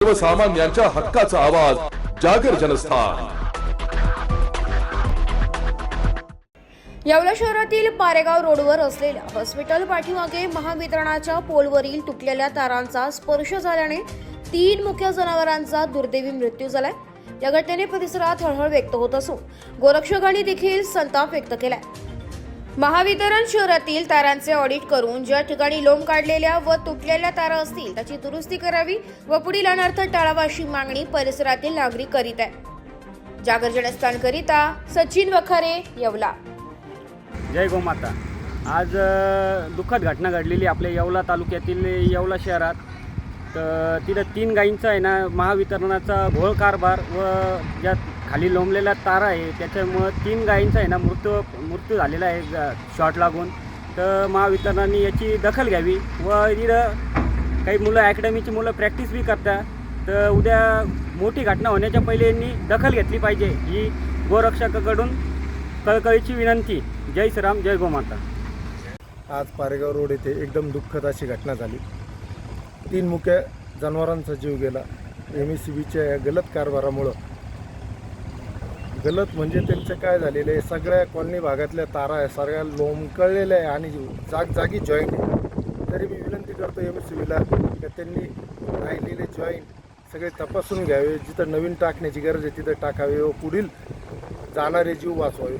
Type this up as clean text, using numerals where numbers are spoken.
सर्वसामान्यांच्या हक्काचा आवाज जागर जनस्थान। येवला शहरातील पारेगाव रोडवर असलेल्या हॉस्पिटल पाठीमागे महावितरणाच्या पोलवरील तुटलेल्या तारांचा स्पर्श झाल्याने 3 मुख्य जनावरांचा दुर्दैवी मृत्यू झालाय। या घटनेने परिसरात हळहळ व्यक्त होत असून गोरक्षकांनी देखील संताप व्यक्त केलाय। महावितरण शहरातील तारांचे ऑडिट करून ज्या ठिकाणी लोंब काढलेल्या व तुटलेल्या तारा असतील त्याची दुरुस्ती करावी व पुढील अनर्थ टाळावा अशी मागणी परिसरातील नागरिक करीत आहे। जागर जनस्थानकरिता सचिन वखारे, येवला। जय गोमाता। आज दुःखद घटना घडलेली आपल्या येवला तालुक्यातील येवला शहरात। तर तिथं 3 गायींचा आहे ना महावितरणाचा घोळ कारभार व ज्या खाली लोंबलेल्या तारा आहे त्याच्यामुळं 3 गायींचा आहे ना मृत्यू झालेला आहे शॉर्ट लागून। तर महावितरणाने याची दखल घ्यावी व इथं काही मुलं अकॅडमीची मुलं प्रॅक्टिस बी करतात। तर उद्या मोठी घटना होण्याच्या पहिले यांनी दखल घेतली पाहिजे ही गोरक्षकाकडून कळकळीची विनंती। जय श्रीराम, जय गोमाता। आज पारेगाव रोड येथे एकदम दुःखद अशी घटना झाली। 3 मुख्य जनावरांचा जीव गेला MSCBच्या या गलत कारभारामुळं। गलत म्हणजे त्यांचं काय झालेलं आहे, सगळ्या कॉलनी भागातल्या तारा आहे सगळ्या लोंबकळलेल्या आहे आणि जागी जॉईंट आहे। तरी मी विनंती करतो MSCBला की त्यांनी राहिलेले जॉईंट सगळे तपासून घ्यावे, जिथं नवीन टाकण्याची गरज आहे तिथं टाकावे व पुढील जाणारे जीव वाचवावे।